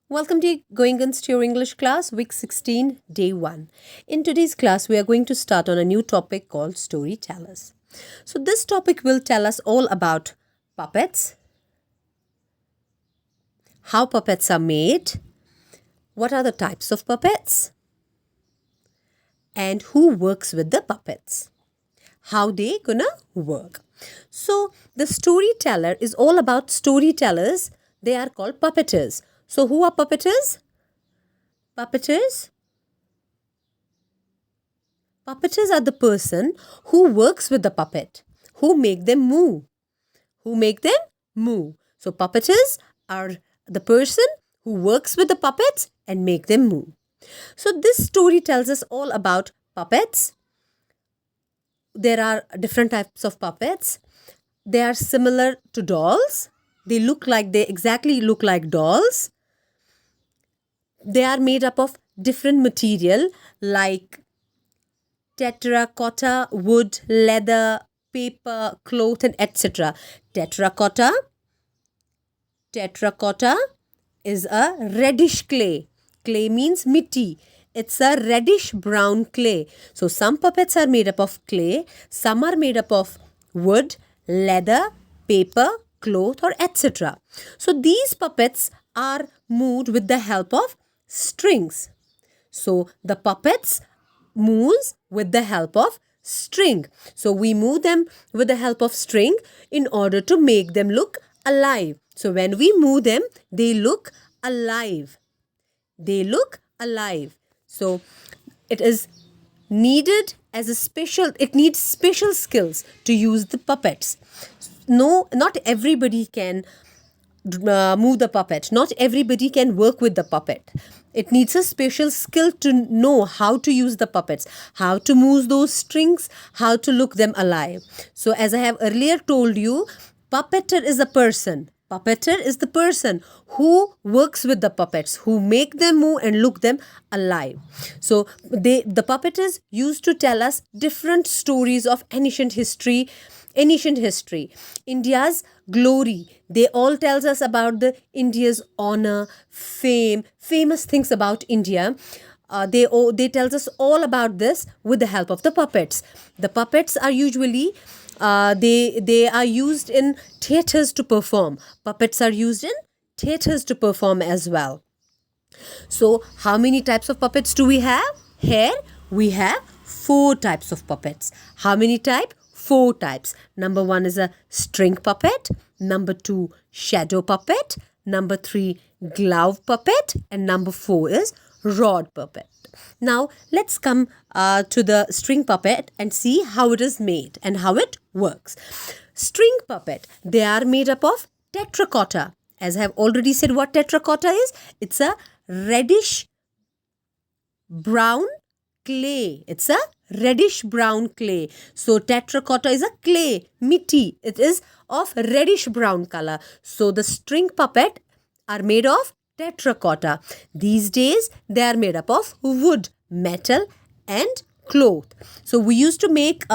Welcome to Going Against Your English class, week 16, day 1. In today's class, we are going to start on a new topic called storytellers. So, this topic will tell us all about puppets, how puppets are made, what are the types of puppets, and who works with the puppets, how they gonna work. So, the storyteller is all about storytellers. They are called puppeteers. So, who are puppeteers? Puppeteers? Puppeteers are the person who works with the puppet, who make them move. Who make them move. So, puppeteers are the person who works with the puppets and make them move. So, this story tells us all about puppets. There are different types of puppets. They are similar to dolls. They exactly look like dolls. They are made up of different material like terracotta, wood, leather, paper, cloth, and etc. Terracotta is a reddish clay. Clay means mitti. It's a reddish brown clay. So some puppets are made up of clay, some are made up of wood, leather, paper, cloth, or etc. So these puppets are moved with the help of strings. So the puppets moves with the help of string. So we move them with the help of string in order to make them look alive. So when we move them, they look alive. They look alive. So it is needed as it needs special skills to use the puppets. No, not everybody can move the puppet. Not everybody can work with the puppet. It needs a special skill to know how to use the puppets, how to move those strings, how to look them alive. So as I have earlier told you, puppeteer is a person. Puppeteer is the person who works with the puppets, who make them move and look them alive. So the puppeteers used to tell us different stories of ancient history, India's glory. They all tells us about the India's honor, fame, famous things about India. They tells us all about this with the help of the puppets. The puppets are usually they are used in theatres to perform. Puppets are used in theatres to perform as well. So how many types of puppets do we have? Here we have 4 types of puppets. How many types? 4 types. Number 1 is a string puppet. Number 2, shadow puppet. Number 3, glove puppet. And number 4 is rod puppet. Now let's come to the string puppet and see how it is made and how it works. String puppet, they are made up of terracotta. As I have already said what terracotta is, it's a reddish brown clay. It's a reddish brown clay. So terracotta is a clay, mitti. It is of reddish brown color. So the string puppet are made of terracotta. These days they are made up of wood, metal, and cloth. So we used to make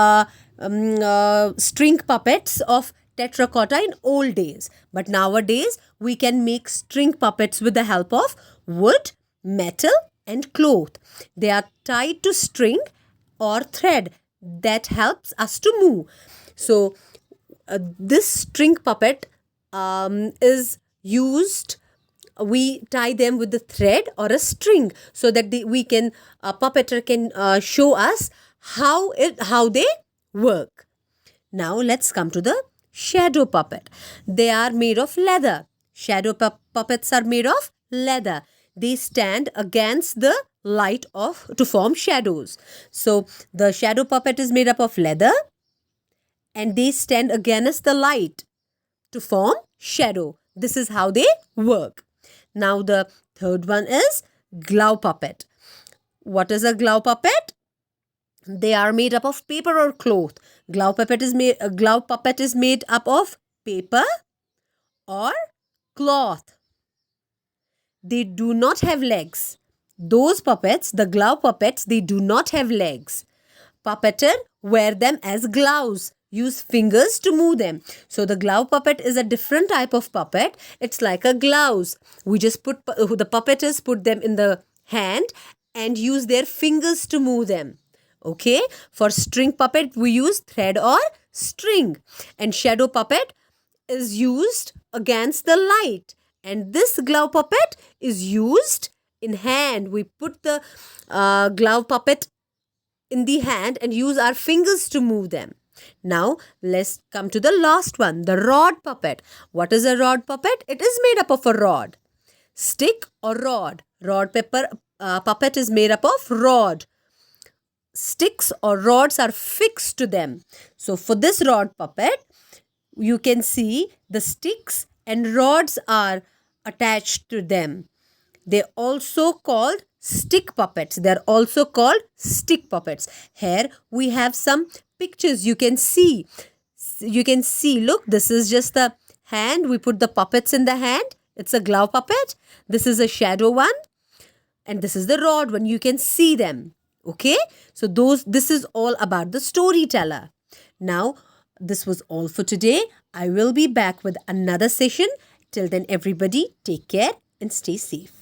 string puppets of terracotta in old days, but nowadays we can make string puppets with the help of wood, metal, and cloth. They are tied to string or thread that helps us to move. So this string puppet is used. We tie them with the thread or a string so that puppeteer can show us how they work. Now let's come to the shadow puppet. They are made of leather. Shadow puppets are made of leather. They stand against the light to form shadows. So the shadow puppet is made up of leather and they stand against the light to form shadow. This is how they work. Now the third one is glove puppet. What is a glove puppet? They are made up of paper or cloth. Glove puppet is made up of paper or cloth. They do not have legs. Those puppets, the glove puppets, they do not have legs. Puppeteer wear them as gloves. use fingers to move them. So the glove puppet is a different type of puppet. It's like a gloves. We just put the puppeteers put them in the hand and use their fingers to move them. Okay, for string puppet we use thread or string, and shadow puppet is used against the light, and this glove puppet is used in hand. We put the glove puppet in the hand and use our fingers to move them. Now let's come to the last one, the rod puppet. What is a rod puppet? It is made up of a rod. Stick or rod? Puppet is made up of rod. Sticks or rods are fixed to them. So for this rod puppet, you can see the sticks and rods are attached to them. They also called stick puppets. They are also called stick puppets. Here we have some pictures. You can see. Look, this is just the hand. We put the puppets in the hand. It's a glove puppet. This is a shadow one. And this is the rod one. You can see them. Okay. So this is all about the storyteller. Now, this was all for today. I will be back with another session. Till then, everybody, take care and stay safe.